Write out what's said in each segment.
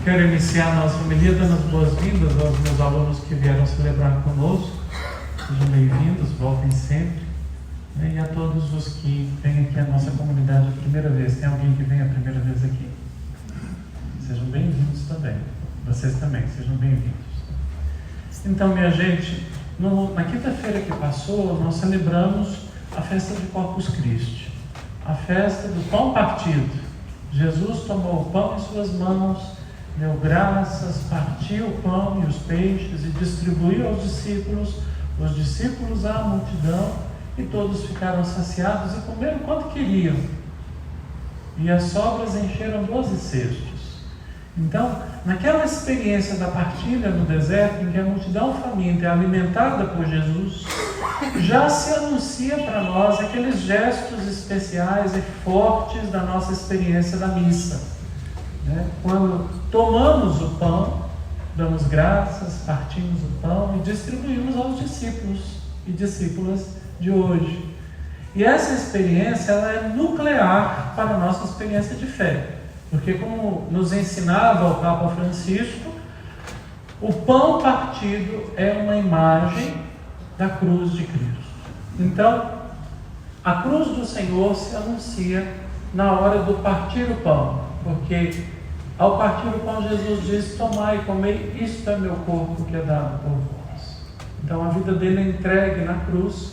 Quero iniciar a nossa homilia dando as boas-vindas aos meus alunos que vieram celebrar conosco. Sejam bem-vindos, voltem sempre. E a todos os que vêm aqui à nossa comunidade a primeira vez. Tem alguém que vem a primeira vez aqui? Sejam bem-vindos também. Vocês também, sejam bem-vindos. Então, minha gente, na quinta-feira que passou, nós celebramos a festa de Corpus Christi, a festa do pão partido. Jesus tomou o pão em suas mãos, deu graças, partiu o pão e os peixes e distribuiu aos discípulos, os discípulos à multidão, e todos ficaram saciados e comeram quanto queriam. E as sobras encheram 12 cestos. Então, naquela experiência da partilha no deserto, em que a multidão faminta é alimentada por Jesus, já se anuncia para nós aqueles gestos especiais e fortes da nossa experiência da missa. Quando tomamos o pão, damos graças, partimos o pão e distribuímos aos discípulos e discípulas de hoje. E essa experiência ela é nuclear para a nossa experiência de fé, porque como nos ensinava o Papa Francisco, o pão partido é uma imagem da cruz de Cristo. Então, a cruz do Senhor se anuncia na hora do partir o pão, porque ao partir o pão Jesus diz: tomai e comei, isto é meu corpo que é dado por vós. Então a vida dele é entregue na cruz,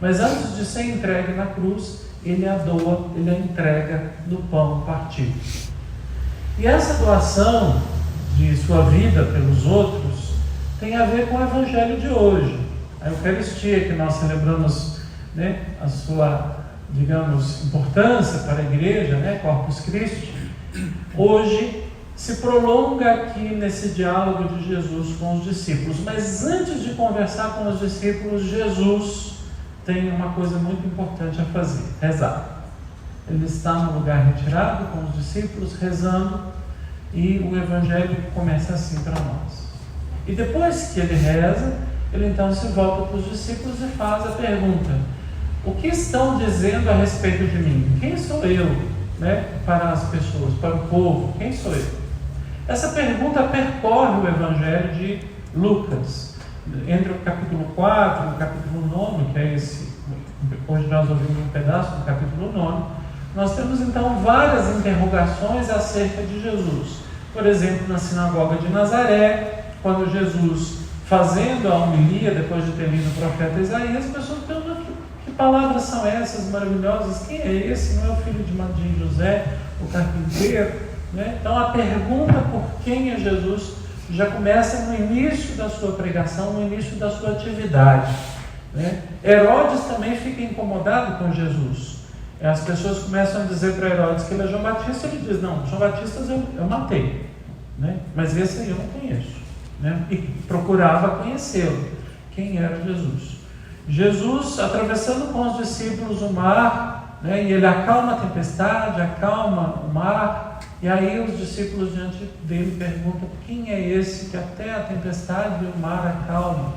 mas antes de ser entregue na cruz, ele a doa, ele a entrega no pão partido. E essa doação de sua vida pelos outros tem a ver com o evangelho de hoje. A Eucaristia, que nós celebramos, a sua, digamos, importância para a igreja, Corpus Christi, hoje se prolonga aqui nesse diálogo de Jesus com os discípulos. Mas antes de conversar com os discípulos, Jesus tem uma coisa muito importante a fazer: rezar. Ele está no lugar retirado com os discípulos, rezando, e o evangelho começa assim para nós. E depois que ele reza, ele então se volta para os discípulos e faz a pergunta: o que estão dizendo a respeito de mim? Quem sou eu? Para as pessoas, para o povo, quem sou eu? Essa pergunta percorre o Evangelho de Lucas, entre o capítulo 4 e o capítulo 9, que é esse. Hoje nós ouvimos um pedaço do capítulo 9. Nós temos então várias interrogações acerca de Jesus. Por exemplo, na sinagoga de Nazaré, quando Jesus, fazendo a homilia, depois de ter lido o profeta Isaías, as pessoas perguntam: que palavras são essas maravilhosas? Quem é esse? Não é o filho de José, o carpinteiro? Então a pergunta por quem é Jesus já começa no início da sua pregação, no início da sua atividade. Herodes também fica incomodado com Jesus. As pessoas começam a dizer para Herodes que ele é João Batista, ele diz: não, João Batista eu matei, mas esse aí eu não conheço. E procurava conhecê-lo. Quem era Jesus? Jesus, atravessando com os discípulos o mar, e ele acalma a tempestade, acalma o mar, e aí os discípulos diante dele perguntam: quem é esse que até a tempestade e o mar acalma?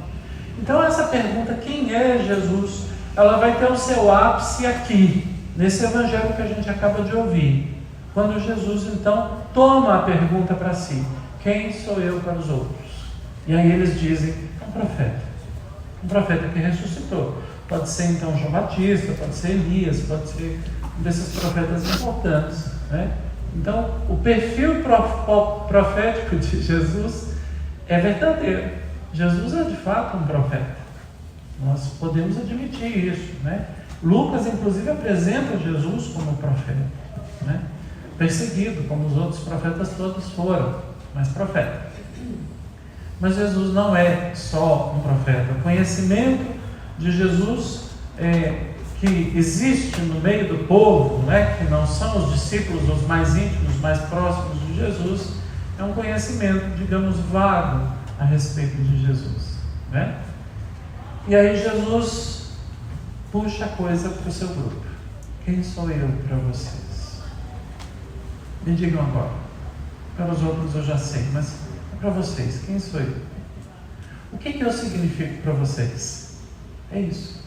Então essa pergunta, quem é Jesus, ela vai ter o seu ápice aqui, nesse evangelho que a gente acaba de ouvir, quando Jesus então toma a pergunta para si: quem sou eu para os outros? E aí eles dizem: um profeta que ressuscitou. Pode ser então João Batista, pode ser Elias, pode ser um desses profetas importantes. Então o perfil profético de Jesus é verdadeiro. Jesus é de fato um profeta. Nós podemos admitir isso. Lucas inclusive apresenta Jesus como profeta, perseguido como os outros profetas todos foram, mas profeta. Mas Jesus não é só um profeta. O conhecimento de Jesus que existe no meio do povo, que não são os discípulos, os mais íntimos, mais próximos de Jesus, é um conhecimento, digamos, vago a respeito de Jesus. E aí Jesus puxa a coisa para o seu grupo: quem sou eu para vocês? Me digam agora. Para os outros eu já sei, mas para vocês, quem sou eu? O que eu significo para vocês? É isso.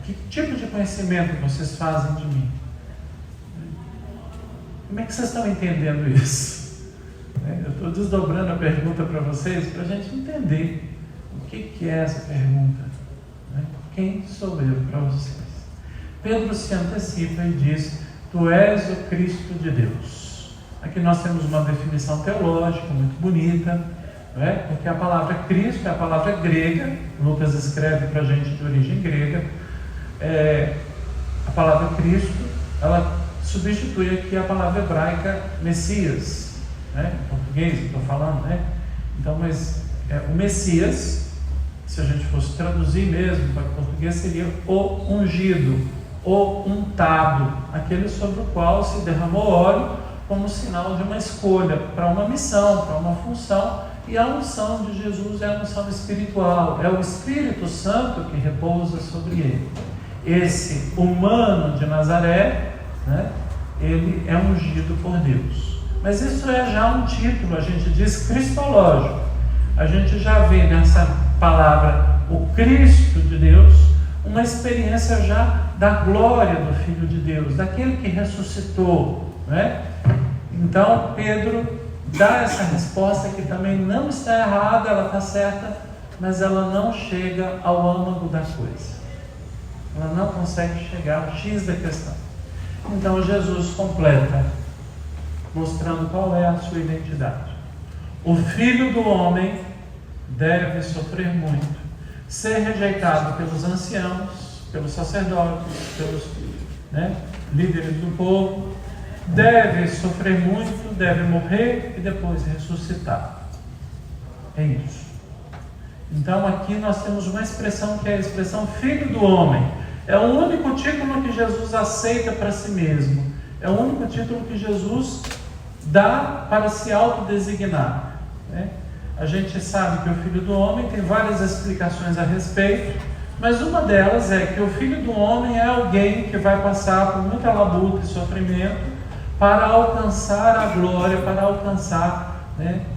Que tipo de conhecimento vocês fazem de mim? Como é que vocês estão entendendo isso? Eu estou desdobrando a pergunta para vocês, para a gente entender o que é essa pergunta. Quem sou eu para vocês? Pedro se antecipa e diz: Tu és o Cristo de Deus. Aqui nós temos uma definição teológica muito bonita, porque a palavra Cristo é a palavra grega. Lucas escreve para a gente de origem grega. A palavra Cristo, ela substitui aqui a palavra hebraica Messias, em português eu estou falando, Então, mas o Messias, se a gente fosse traduzir mesmo para o português, seria o ungido, o untado, aquele sobre o qual se derramou óleo como sinal de uma escolha para uma missão, para uma função. E a unção de Jesus é a unção espiritual, é o Espírito Santo que repousa sobre ele. Esse humano de Nazaré, ele é ungido por Deus. Mas isso é já um título, a gente diz cristológico. A gente já vê nessa palavra, o Cristo de Deus, uma experiência já da glória do Filho de Deus, daquele que ressuscitou. Então, Pedro dá essa resposta que também não está errada, ela está certa, mas ela não chega ao âmago da coisa. Ela não consegue chegar ao X da questão. Então Jesus completa, mostrando qual é a sua identidade. O Filho do Homem deve sofrer muito, ser rejeitado pelos anciãos, pelos sacerdotes, pelos líderes do povo, deve sofrer muito, deve morrer e depois ressuscitar. É isso. Então aqui nós temos uma expressão que é a expressão Filho do Homem. É o único título que Jesus aceita para si mesmo. É o único título que Jesus dá para se autodesignar. A gente sabe que o Filho do Homem tem várias explicações a respeito, mas uma delas é que o Filho do Homem é alguém que vai passar por muita labuta e sofrimento para alcançar a glória, para alcançar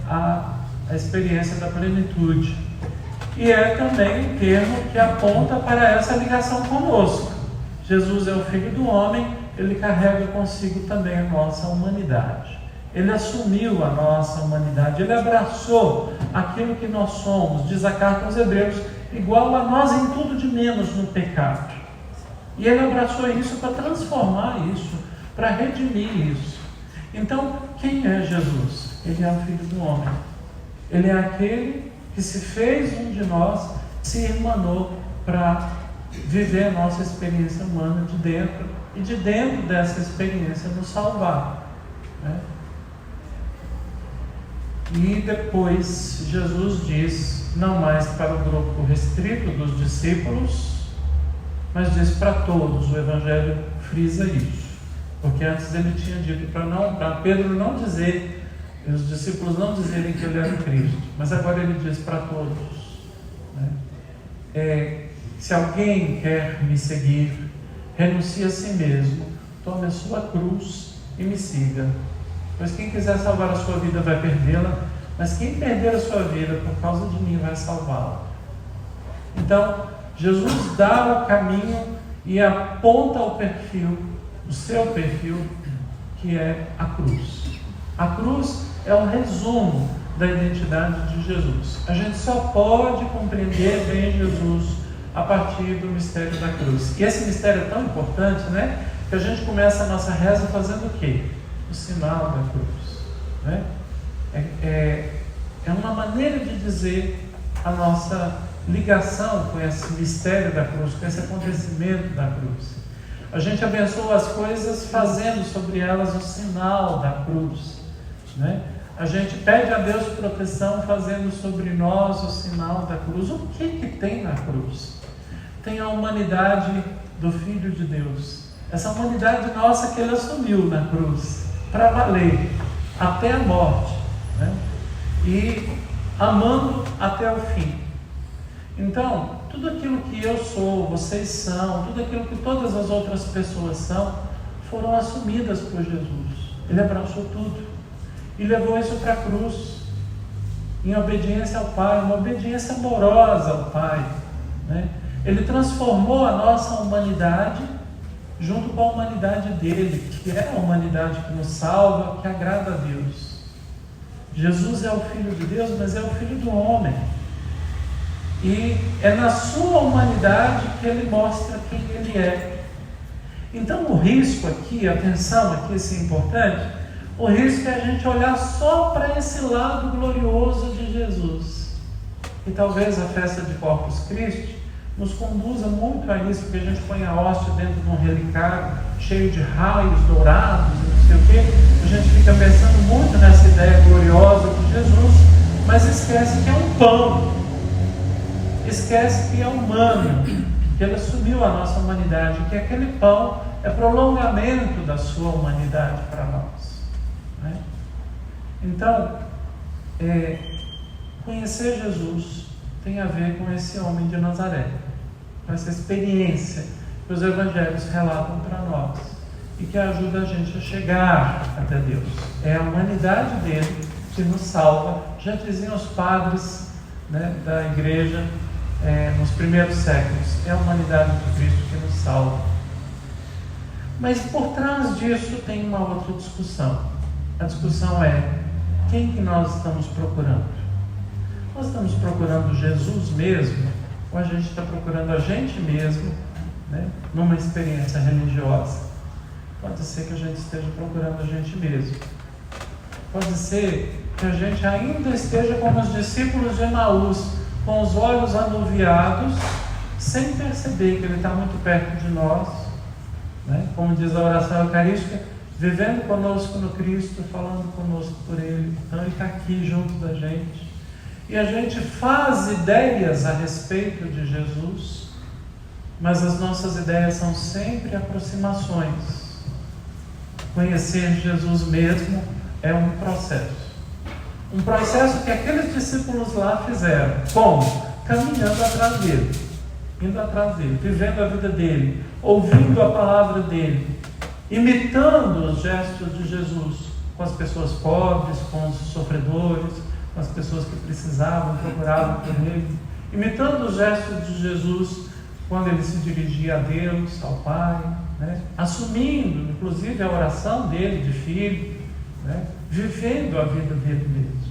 a experiência da plenitude. E é também um termo que aponta para essa ligação conosco. Jesus é o Filho do Homem, ele carrega consigo também a nossa humanidade. Ele assumiu a nossa humanidade, ele abraçou aquilo que nós somos, diz a carta aos Hebreus, igual a nós em tudo de menos no pecado. E ele abraçou isso para transformar isso, para redimir isso. Então, quem é Jesus? Ele é o Filho do Homem. Ele é aquele que se fez um de nós, se irmanou para viver a nossa experiência humana de dentro, e de dentro dessa experiência nos salvar. E depois Jesus diz, não mais para o grupo restrito dos discípulos, mas diz para todos. O Evangelho frisa isso, porque antes ele tinha dito para Pedro não dizer, os discípulos não dizerem que ele era o Cristo, mas agora ele diz para todos, se alguém quer me seguir, renuncie a si mesmo, tome a sua cruz e me siga. Pois quem quiser salvar a sua vida vai perdê-la, mas quem perder a sua vida por causa de mim vai salvá-la. Então, Jesus dá o caminho e aponta o perfil, o seu perfil, que é a cruz. A cruz é um resumo da identidade de Jesus. A gente só pode compreender bem Jesus a partir do mistério da cruz. E esse mistério é tão importante, que a gente começa a nossa reza fazendo o quê? O sinal da cruz. É uma maneira de dizer a nossa ligação com esse mistério da cruz, com esse acontecimento da cruz. A gente abençoa as coisas fazendo sobre elas o sinal da cruz. A gente pede a Deus proteção fazendo sobre nós o sinal da cruz. O que tem na cruz? Tem a humanidade do Filho de Deus. Essa humanidade nossa que ele assumiu na cruz, para valer, até a morte, e amando até o fim. Então, tudo aquilo que eu sou, vocês são, tudo aquilo que todas as outras pessoas são, foram assumidas por Jesus. Ele abraçou tudo e levou isso para a cruz, em obediência ao Pai, uma obediência amorosa ao Pai. Ele transformou a nossa humanidade junto com a humanidade dele, que é a humanidade que nos salva, que agrada a Deus. Jesus é o Filho de Deus, mas é o Filho do homem. E é na sua humanidade que ele mostra quem ele é. Então o risco aqui, atenção aqui, isso é importante, o risco é a gente olhar só para esse lado glorioso de Jesus. E talvez a festa de Corpus Christi nos conduza muito a isso, porque a gente põe a hóstia dentro de um relicário cheio de raios dourados, não sei o quê. A gente fica pensando muito nessa ideia gloriosa de Jesus, mas esquece que é um pão, esquece que é humano, que ele assumiu a nossa humanidade, que aquele pão é prolongamento da sua humanidade para nós, né? Então, conhecer Jesus tem a ver com esse homem de Nazaré, com essa experiência que os evangelhos relatam para nós e que ajuda a gente a chegar até Deus. É a humanidade dele que nos salva. Já diziam os padres, né, da igreja nos primeiros séculos, é a humanidade de Cristo que nos salva. Mas por trás disso tem uma outra discussão. A discussão é: quem que nós estamos procurando? Nós estamos procurando Jesus mesmo, ou a gente está procurando a gente mesmo, né, numa experiência religiosa? Pode ser que a gente esteja procurando a gente mesmo. Pode ser que a gente ainda esteja como os discípulos de Emaús, com os olhos anuviados, sem perceber que ele está muito perto de nós, né? Como diz a oração eucarística, vivendo conosco no Cristo, falando conosco por Ele. Então Ele está aqui junto da gente. E a gente faz ideias a respeito de Jesus, mas as nossas ideias são sempre aproximações. Conhecer Jesus mesmo é um processo. Um processo que aqueles discípulos lá fizeram. Como? Caminhando atrás dele, indo atrás dele, vivendo a vida dele, ouvindo a palavra dele, imitando os gestos de Jesus com as pessoas pobres, com os sofredores, com as pessoas que precisavam, procuravam por ele, imitando os gestos de Jesus quando ele se dirigia a Deus, ao Pai, né? Assumindo, inclusive, a oração dele de filho, né? Vivendo a vida dele mesmo.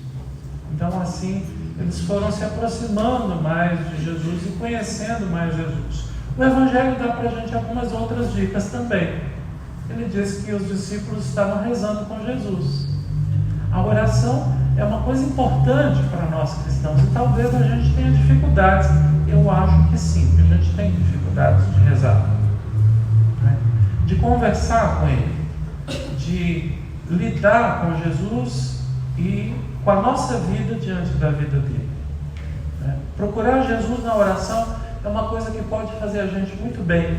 Então, assim, eles foram se aproximando mais de Jesus e conhecendo mais Jesus. O Evangelho dá para a gente algumas outras dicas também. Ele diz que os discípulos estavam rezando com Jesus. A oração é uma coisa importante para nós cristãos, e talvez a gente tenha dificuldades. Eu acho que sim, que a gente tem dificuldades de rezar, né? De conversar com Ele, de lidar com Jesus e com a nossa vida diante da vida dele, né? Procurar Jesus na oração é uma coisa que pode fazer a gente muito bem,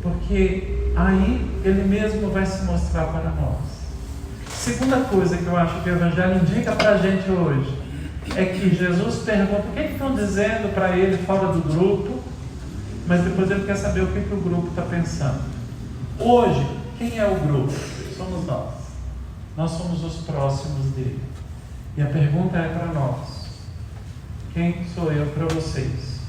porque aí ele mesmo vai se mostrar para nós. Segunda coisa que eu acho que o Evangelho indica para a gente hoje é que Jesus pergunta o que estão dizendo para ele fora do grupo, mas depois ele quer saber o que o grupo está pensando. Hoje, quem é o grupo? Somos nós. Nós somos os próximos dele. E a pergunta é para nós: quem sou eu para vocês?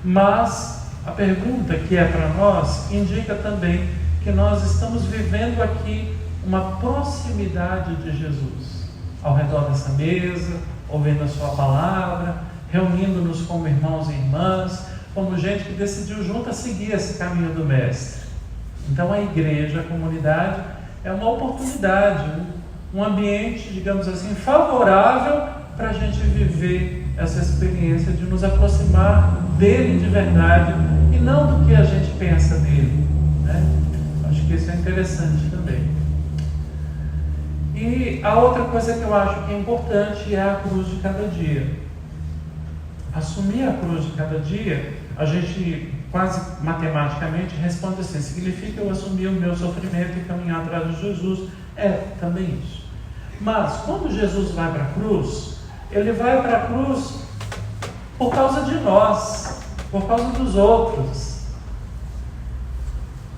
Mas a pergunta que é para nós indica também que nós estamos vivendo aqui uma proximidade de Jesus, ao redor dessa mesa, ouvindo a sua palavra, reunindo-nos como irmãos e irmãs, como gente que decidiu junto a seguir esse caminho do Mestre. Então a igreja, a comunidade, é uma oportunidade, um ambiente, digamos assim, favorável para a gente viver essa experiência de nos aproximar dele de verdade e não do que a gente pensa dele, né? Acho que isso é interessante também. E a outra coisa que eu acho que é importante é a cruz de cada dia. Assumir a cruz de cada dia, a gente quase matematicamente responde assim: significa eu assumir o meu sofrimento e caminhar atrás de Jesus. É também isso. Mas quando Jesus vai para a cruz, ele vai para a cruz por causa de nós, por causa dos outros.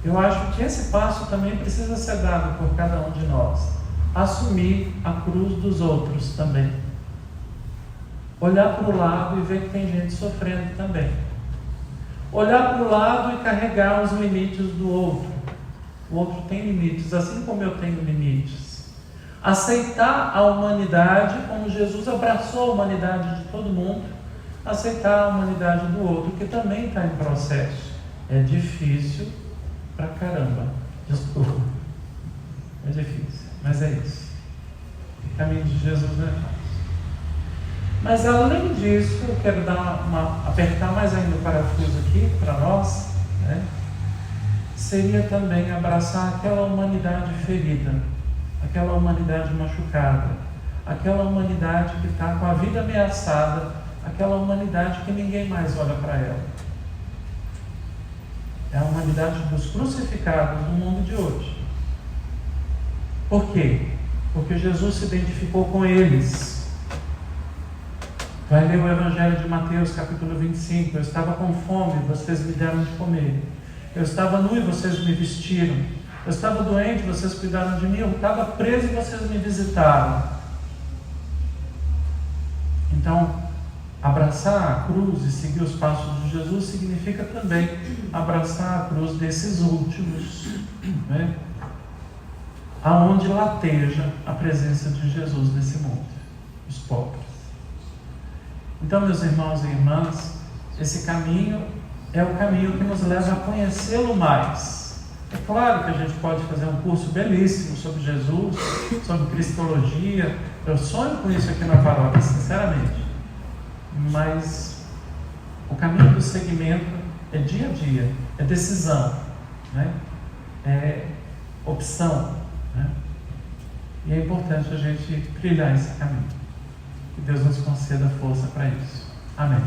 Eu acho que esse passo também precisa ser dado por cada um de nós. Assumir a cruz dos outros também. Olhar para o lado e ver que tem gente sofrendo também. Olhar para o lado e carregar os limites do outro. O outro tem limites, assim como eu tenho limites. Aceitar a humanidade como Jesus abraçou a humanidade de todo mundo, aceitar a humanidade do outro, que também está em processo. É difícil pra caramba. Desculpa. É difícil, mas é isso. O caminho de Jesus não é fácil. Mas além disso, eu quero apertar mais ainda o parafuso aqui para nós, né? Seria também abraçar aquela humanidade ferida, aquela humanidade machucada, aquela humanidade que está com a vida ameaçada, aquela humanidade que ninguém mais olha para ela. É a humanidade dos crucificados no mundo de hoje. Por quê? Porque Jesus se identificou com eles. Vai ler o Evangelho de Mateus, capítulo 25. Eu estava com fome, vocês me deram de comer. Eu estava nu e vocês me vestiram. Eu estava doente, vocês cuidaram de mim. Eu estava preso e vocês me visitaram. Então, abraçar a cruz e seguir os passos de Jesus significa também abraçar a cruz desses últimos, né? Aonde lateja a presença de Jesus nesse mundo, os pobres. Então, meus irmãos e irmãs, esse caminho é o caminho que nos leva a conhecê-lo mais. É claro que a gente pode fazer um curso belíssimo sobre Jesus, sobre cristologia. Eu sonho com isso aqui na paróquia, sinceramente. Mas o caminho do seguimento é dia a dia, é decisão, né? É opção, né? E é importante a gente trilhar esse caminho. Que Deus nos conceda força para isso. Amém.